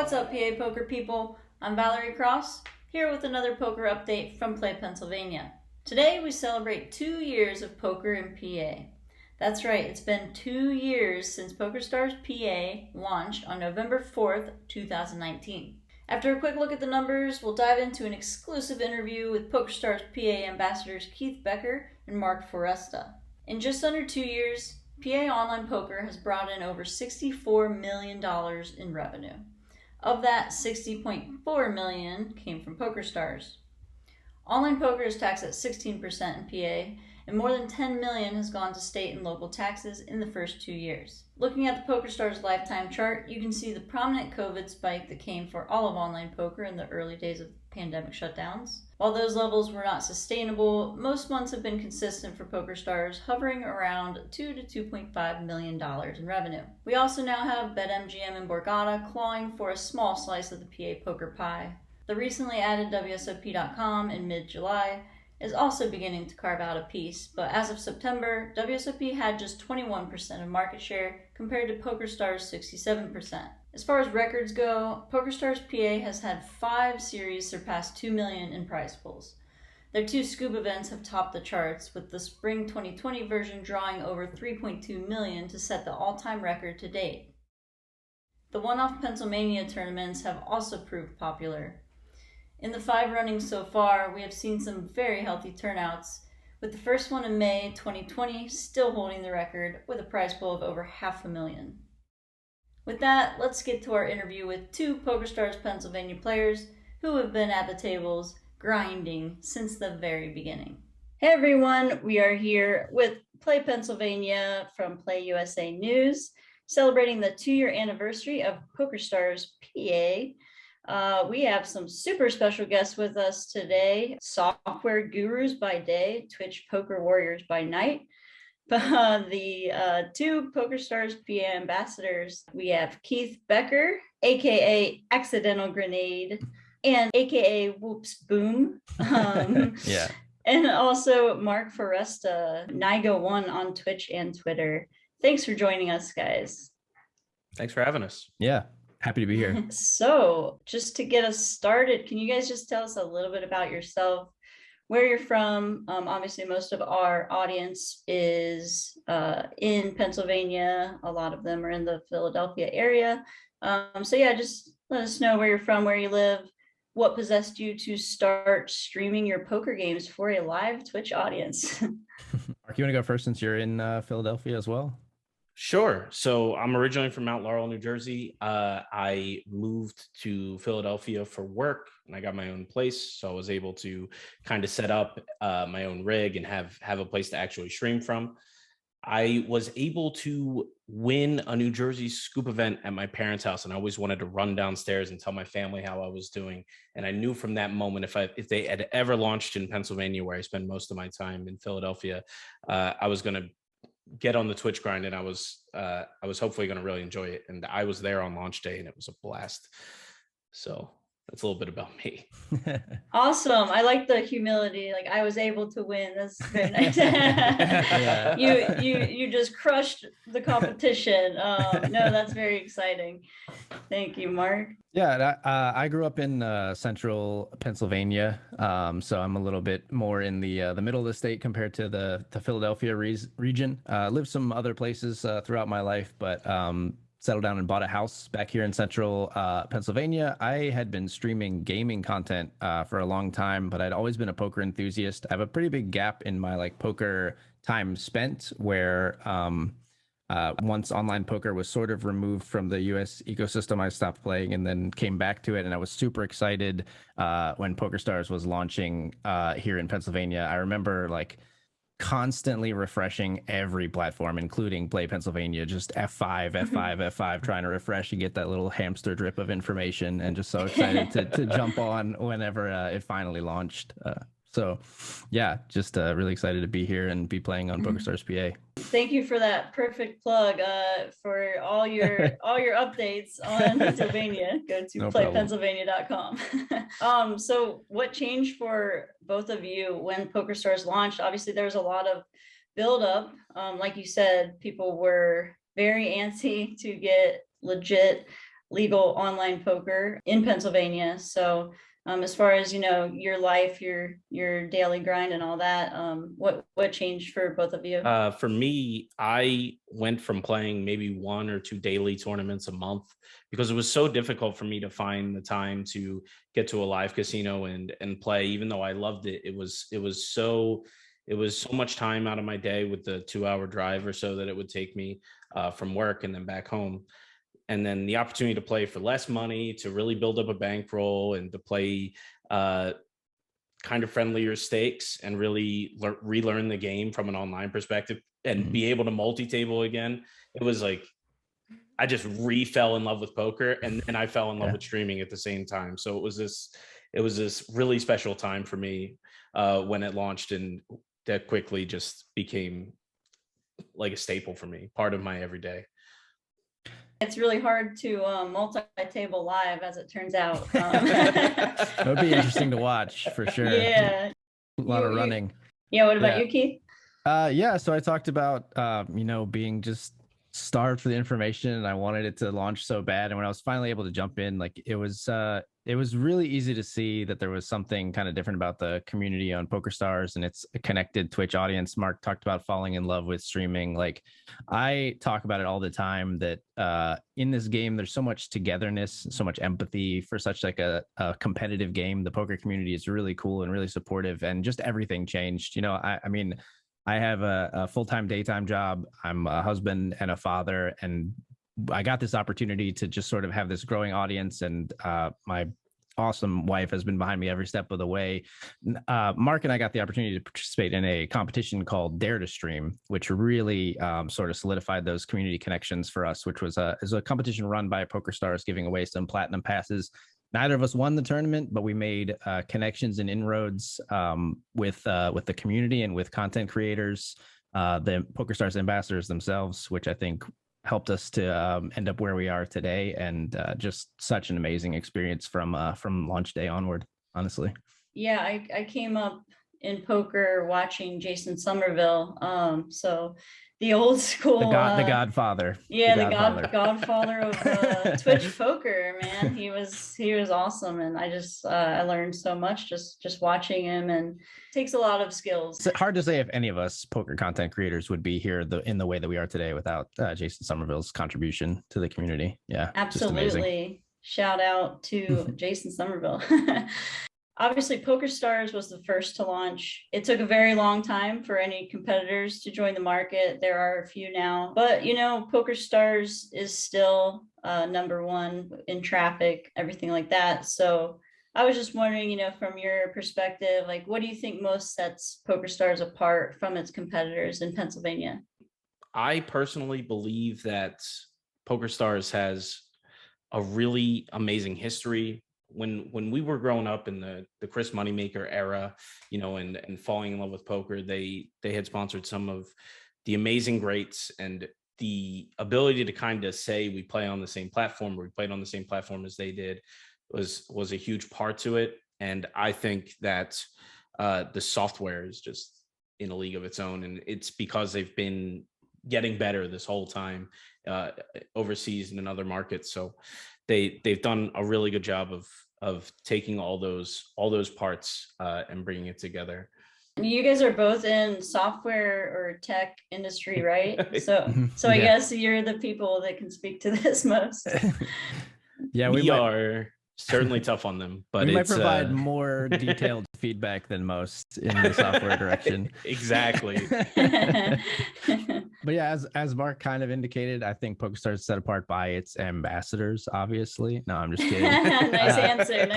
What's up, PA poker people? I'm Valerie Cross, here with another poker update from Play Pennsylvania. Today we celebrate 2 years of poker in PA. That's right, it's been 2 years since PokerStars PA launched on November 4th, 2019. After a quick look at the numbers, we'll dive into an exclusive interview with PokerStars PA ambassadors Keith Becker and Mark Foresta. In just under 2 years, PA Online Poker has brought in over $64 million in revenue. Of that, $60.4 million came from PokerStars. Online poker is taxed at 16% in PA, and more than $10 million has gone to state and local taxes in the first 2 years. Looking at the PokerStars lifetime chart, you can see the prominent COVID spike that came for all of online poker in the early days of pandemic shutdowns. While those levels were not sustainable, most months have been consistent for PokerStars, hovering around $2 to $2.5 million in revenue. We also now have BetMGM and Borgata clawing for a small slice of the PA poker pie. The recently added WSOP.com in mid-July is also beginning to carve out a piece, but as of September, WSOP had just 21% of market share compared to PokerStars' 67%. As far as records go, PokerStars PA has had 5 series surpass $2 million in prize pools. Their 2 scoop events have topped the charts, with the spring 2020 version drawing over $3.2 million to set the all-time record to date. The one-off Pennsylvania tournaments have also proved popular. In the 5 runnings so far, we have seen some very healthy turnouts, with the first one in May 2020 still holding the record with a prize pool of over $500,000. With that, let's get to our interview with 2 PokerStars Pennsylvania players who have been at the tables grinding since the very beginning. Hey everyone, we are here with Play Pennsylvania from Play USA News, celebrating the 2-year anniversary of PokerStars PA. We have some super special guests with us today. Software gurus by day, Twitch poker warriors by night. The 2 PokerStars PA ambassadors, we have Keith Becker, aka Accidental Grenade, and aka Whoops Boom. Yeah. And also Mark Foresta, Nigo1 on Twitch and Twitter. Thanks for joining us, guys. Thanks for having us. Yeah. Happy to be here. So just to get us started, can you guys just tell us a little bit about yourself, where you're from? Obviously, most of our audience is in Pennsylvania. A lot of them are in the Philadelphia area. So yeah, just let us know where you're from, where you live, what possessed you to start streaming your poker games for a live Twitch audience. Mark, you want to go first since you're in Philadelphia as well? Sure. So I'm originally from Mount Laurel, New Jersey. I moved to Philadelphia for work and I got my own place. So I was able to kind of set up my own rig and have a place to actually stream from. I was able to win a New Jersey scoop event at my parents' house, and I always wanted to run downstairs and tell my family how I was doing. And I knew from that moment, if they had ever launched in Pennsylvania, where I spend most of my time in Philadelphia, I was going to get on the Twitch grind, and I was hopefully going to really enjoy it. And I was there on launch day and it was a blast. So that's a little bit about me. Awesome. I like the humility. Like, I was able to win. That's very nice. Yeah. You just crushed the competition. No, that's very exciting. Thank you, Mark. Yeah, I grew up in central Pennsylvania, so I'm a little bit more in the middle of the state compared to the Philadelphia region. Lived some other places throughout my life, but settled down and bought a house back here in central Pennsylvania. I had been streaming gaming content for a long time, but I'd always been a poker enthusiast. I have a pretty big gap in my poker time spent, where once online poker was sort of removed from the US ecosystem, I stopped playing and then came back to it. And I was super excited when PokerStars was launching here in Pennsylvania. I remember constantly refreshing every platform, including Play Pennsylvania, just F5, F5, F5, trying to refresh and get that little hamster drip of information, and just so excited to jump on whenever it finally launched. So yeah, just really excited to be here and be playing on PokerStars PA. Thank you for that perfect plug for all your updates on Pennsylvania. Go to playpennsylvania.com. So what changed for both of you when PokerStars launched? Obviously, there was a lot of buildup. Like you said, people were very antsy to get legit legal online poker in Pennsylvania. So as far as, your life, your daily grind and all that, what changed for both of you? For me, I went from playing maybe 1 or 2 daily tournaments a month because it was so difficult for me to find the time to get to a live casino and play. Even though I loved it, it was so much time out of my day with the 2-hour drive or so that it would take me from work and then back home. And then the opportunity to play for less money, to really build up a bankroll, and to play kind of friendlier stakes and really relearn the game from an online perspective and be able to multi-table again. It was like I just fell in love with poker, and I fell in love with streaming at the same time. So it was this really special time for me when it launched, and that quickly just became like a staple for me, part of my everyday. It's really hard to multi-table live, as it turns out. It would be interesting to watch for sure. Yeah. A lot of running. Yeah. What about you, Keith? Yeah. So I talked about, being just starved for the information, and I wanted it to launch so bad. And when I was finally able to jump in, like it was really easy to see that there was something kind of different about the community on PokerStars and its connected Twitch audience. Mark talked about falling in love with streaming. Like I talk about it all the time that in this game, there's so much togetherness, so much empathy for such like a competitive game. The poker community is really cool and really supportive, and just everything changed. I mean, I have a full-time daytime job. I'm a husband and a father, and I got this opportunity to just sort of have this growing audience, and my awesome wife has been behind me every step of the way. Mark and I got the opportunity to participate in a competition called Dare to Stream, which really sort of solidified those community connections for us, which was a competition run by PokerStars giving away some platinum passes. Neither of us won the tournament, but we made connections and inroads with the community and with content creators, the PokerStars ambassadors themselves, which I think helped us to end up where we are today, and just such an amazing experience from launch day onward, honestly. Yeah, I came up in poker watching Jason Somerville. So the old school, the Godfather. Yeah, the Godfather of Twitch poker, man. He was awesome, and I learned so much just watching him, and it takes a lot of skills. It's hard to say if any of us poker content creators would be here in the way that we are today without Jason Somerville's contribution to the community. Yeah, absolutely. Shout out to Jason Somerville. Obviously, PokerStars was the first to launch. It took a very long time for any competitors to join the market. There are a few now, but PokerStars is still number one in traffic, everything like that. So I was just wondering, from your perspective, like, what do you think most sets PokerStars apart from its competitors in Pennsylvania? I personally believe that PokerStars has a really amazing history. When we were growing up in the Chris Moneymaker era, and falling in love with poker, they had sponsored some of the amazing greats, and the ability to kind of say we play on the same platform, or we played on the same platform as they did, was a huge part to it. And I think that the software is just in a league of its own, and it's because they've been getting better this whole time overseas and in other markets. So they've done a really good job of taking all those parts and bringing it together. You guys are both in software or tech industry, right? So I guess you're the people that can speak to this most. Yeah, we are certainly tough on them, but we might provide more detailed feedback than most in the software direction. Exactly. But yeah, as Mark kind of indicated, I think PokerStars is set apart by its ambassadors, obviously. No, I'm just kidding. Nice answer.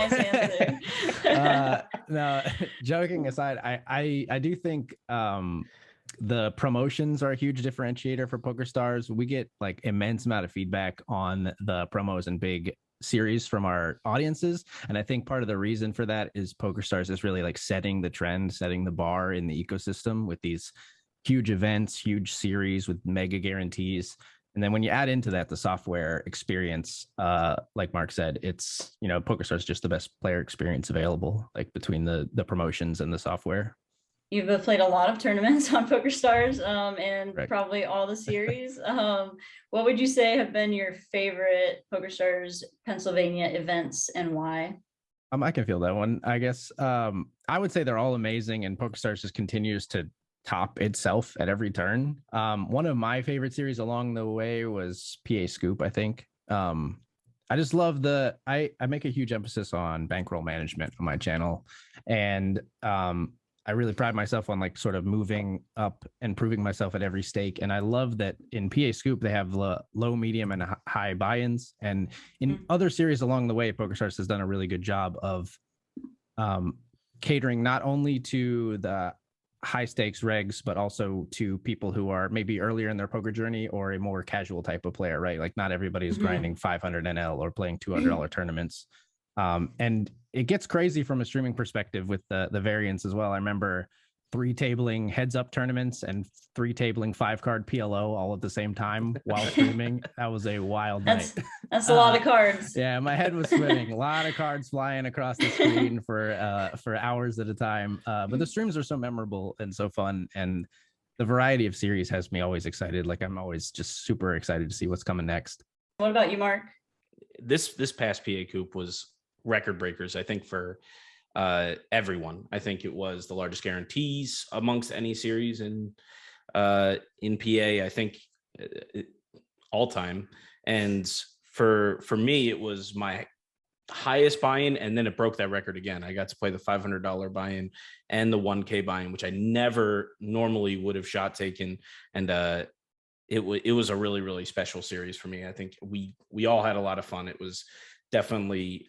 No, joking aside, I do think the promotions are a huge differentiator for PokerStars. We get like immense amount of feedback on the promos and big series from our audiences, and I think part of the reason for that is PokerStars is really like setting the trend, setting the bar in the ecosystem with these huge events, huge series with mega guarantees. And then when you add into that the software experience, like Mark said, it's PokerStars is just the best player experience available, like between the promotions and the software. you've played a lot of tournaments on PokerStars, and Right. probably all the series. What would you say have been your favorite PokerStars Pennsylvania events and why? I can feel that one. I guess I would say they're all amazing, and PokerStars just continues to top itself at every turn. One of my favorite series along the way was PA Scoop, I think. I just love I make a huge emphasis on bankroll management on my channel, and I really pride myself on like sort of moving up and proving myself at every stake. And I love that in PA Scoop they have low, medium, and high buy-ins. And in other series along the way, PokerStars has done a really good job of catering not only to the high stakes regs, but also to people who are maybe earlier in their poker journey or a more casual type of player, right? Like not everybody is grinding 500 NL or playing $200 tournaments. And it gets crazy from a streaming perspective with the variants as well. I remember 3-tabling heads up tournaments and 3-tabling 5-card PLO all at the same time while streaming. That was a wild night. That's a lot of cards. Yeah, my head was swimming. A lot of cards flying across the screen for hours at a time. But the streams are so memorable and so fun, and the variety of series has me always excited. Like I'm always just super excited to see what's coming next. What about you, Mark? This past PA Coop was record breakers, I think, for everyone. I think it was the largest guarantees amongst any series in PA, I think, all time. And for me, it was my highest buy-in, and then it broke that record again. I got to play the $500 buy-in and the 1K buy-in, which I never normally would have shot taken. And it was a really, really special series for me. I think we all had a lot of fun. It was definitely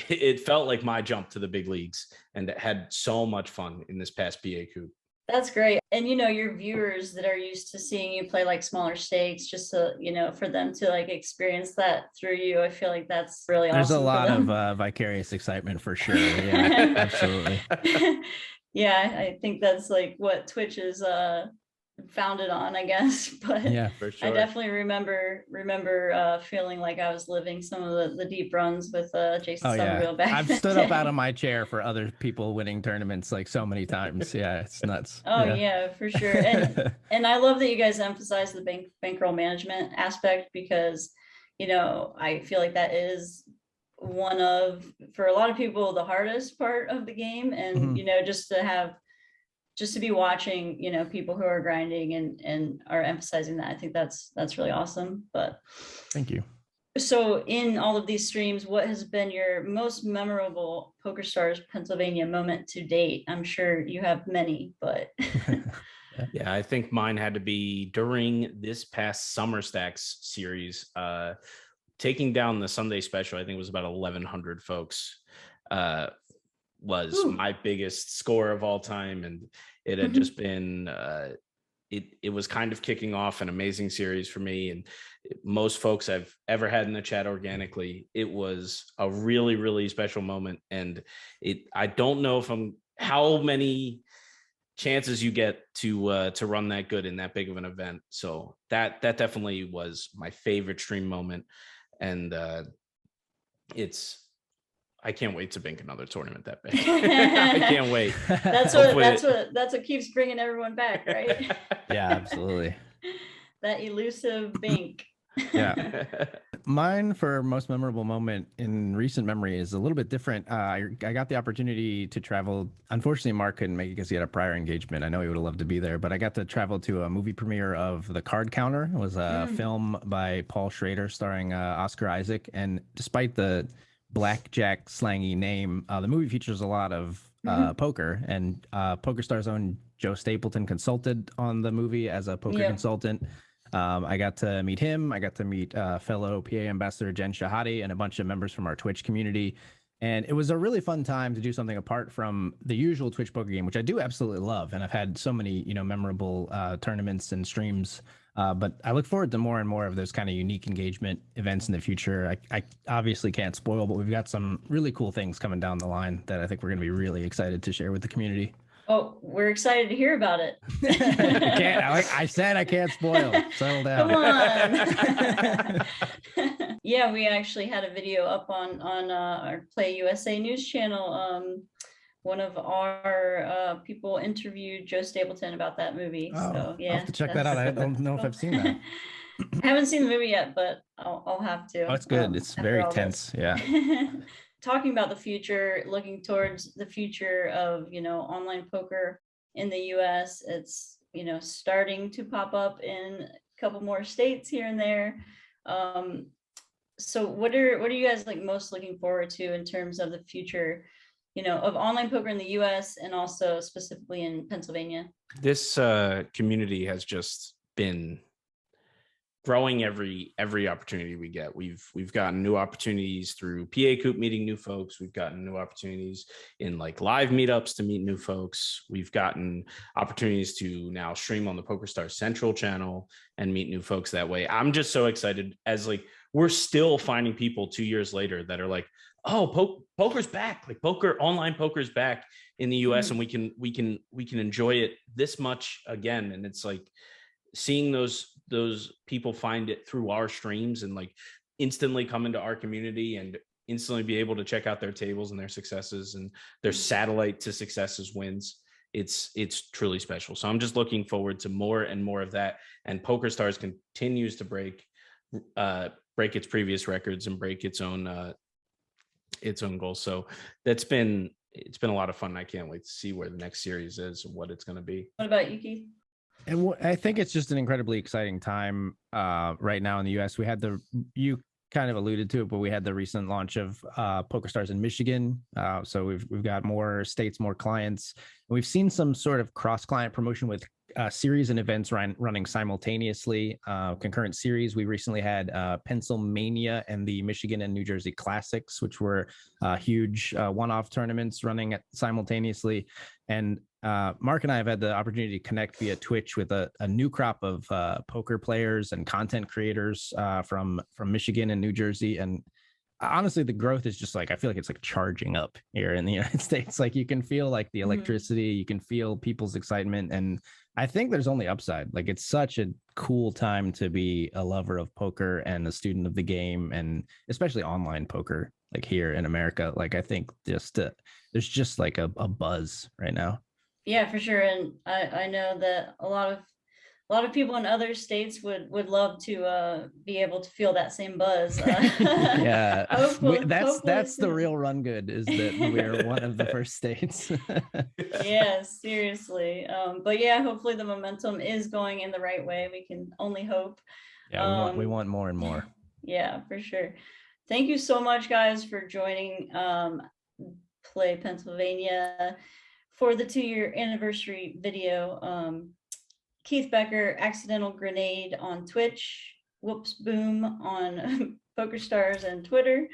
it felt like my jump to the big leagues, and it had so much fun in this past PA Coop. That's great. And your viewers that are used to seeing you play like smaller stakes, just to for them to like experience that through you, I feel like that's really awesome. There's a lot of vicarious excitement for sure. Yeah, absolutely. Yeah, I think that's like what Twitch is founded on, I guess. But yeah, for sure. I definitely remember feeling like I was living some of the deep runs with Jason Somerville back. I've stood up out of my chair for other people winning tournaments like so many times. Yeah, it's nuts. Oh yeah, for sure. And I love that you guys emphasize the bankroll management aspect, because I feel like that is one of, for a lot of people, the hardest part of the game. And just to be watching people who are grinding and are emphasizing that, I think that's really awesome. But thank you. So in all of these streams, what has been your most memorable PokerStars Pennsylvania moment to date? I'm sure you have many, but yeah, I think mine had to be during this past Summer Stacks series, taking down the Sunday special. I think it was about 1,100 folks. Was my biggest score of all time, and it had just been it was kind of kicking off an amazing series for me, and most folks I've ever had in the chat organically. It was a really, really special moment, and I don't know how many chances you get to run that good in that big of an event. So that definitely was my favorite stream moment, and I can't wait to bank another tournament that big. I can't wait. That's what keeps bringing everyone back, right? Yeah, absolutely. That elusive bank. Yeah. Mine for most memorable moment in recent memory is a little bit different. I got the opportunity to travel. Unfortunately, Mark couldn't make it because he had a prior engagement. I know he would have loved to be there, but I got to travel to a movie premiere of The Card Counter. It was a film by Paul Schrader starring Oscar Isaac. And despite the blackjack slangy name, the movie features a lot of poker, and PokerStars' own Joe Stapleton consulted on the movie as a poker consultant. I got to meet him. I got to meet fellow PA ambassador Jen Shahadi and a bunch of members from our Twitch community. And it was a really fun time to do something apart from the usual Twitch poker game, which I do absolutely love. And I've had so many, memorable tournaments and streams. But I look forward to more and more of those kind of unique engagement events in the future. I obviously can't spoil, but we've got some really cool things coming down the line that I think we're going to be really excited to share with the community. Oh, we're excited to hear about it. I said I can't spoil. Settle down. Come on. Yeah, we actually had a video up on our Play USA news channel one of our people interviewed Joe Stapleton about that movie. Oh, So yeah, I'll have to check that out. I don't know if I've seen that. I haven't seen the movie yet, but I'll have to. Oh, it's good. It's very tense. Yeah. Talking about the future, looking towards the future of, online poker in the US, it's, starting to pop up in a couple more states here and there. So what are you guys like most looking forward to in terms of the future, of online poker in the US and also specifically in Pennsylvania? This community has just been growing every opportunity we get. We've gotten new opportunities through PA Coop, meeting new folks. We've gotten new opportunities in like live meetups to meet new folks. We've gotten opportunities to now stream on the PokerStars Central channel and meet new folks that way. I'm just so excited, as like we're still finding people 2 years later that are like, oh, poker's back. Like online poker's back in the US, and we can enjoy it this much again. And it's like seeing those people find it through our streams and like instantly come into our community and instantly be able to check out their tables and their successes and their satellite to successes wins. It's truly special. So I'm just looking forward to more and more of that. And PokerStars continues to break its previous records and break its own goals. So it's been a lot of fun. I can't wait to see where the next series is and what it's going to be. What about you, Keith? And I think it's just an incredibly exciting time right now in the U.S. We had you kind of alluded to it, but we had the recent launch of PokerStars in Michigan. So we've got more states, more clients. And we've seen some sort of cross-client promotion with series and events running simultaneously, concurrent series. We recently had Pennsylvania and the Michigan and New Jersey Classics, which were huge one-off tournaments running simultaneously. And Mark and I have had the opportunity to connect via Twitch with a new crop of poker players and content creators from Michigan and New Jersey. And honestly, the growth is just like, I feel like it's like charging up here in the United States. Like you can feel like the electricity, you can feel people's excitement. And I think there's only upside. Like it's such a cool time to be a lover of poker and a student of the game, and especially online poker, like here in America. Like I think just there's just like a buzz right now. Yeah, for sure. And I know that a lot of people in other states would love to be able to feel that same buzz. Yeah, that's the real run good, is that we're one of the first states. Yeah, seriously. But yeah, hopefully the momentum is going in the right way. We can only hope. Yeah, we want more and more. Yeah, for sure. Thank you so much, guys, for joining Play Pennsylvania for the 2-year anniversary video. Keith Becker, Accidental Grenade on Twitch, Whoops Boom on PokerStars and Twitter.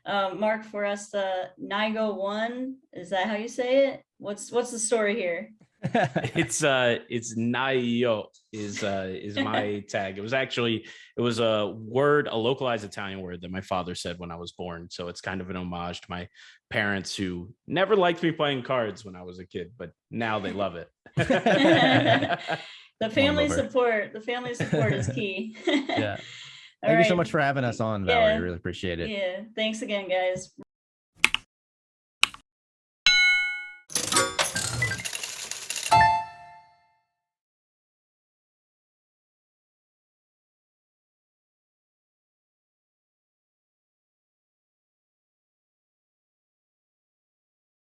Mark Foresta, Nigo1, is that how you say it? What's the story here? It's Nayo is my tag. It was a localized Italian word that my father said when I was born. So it's kind of an homage to my parents, who never liked me playing cards when I was a kid, but now they love it. The family support is key. Yeah. Thank you so much for having us on, Valerie. I really appreciate it. Yeah. Thanks again, guys.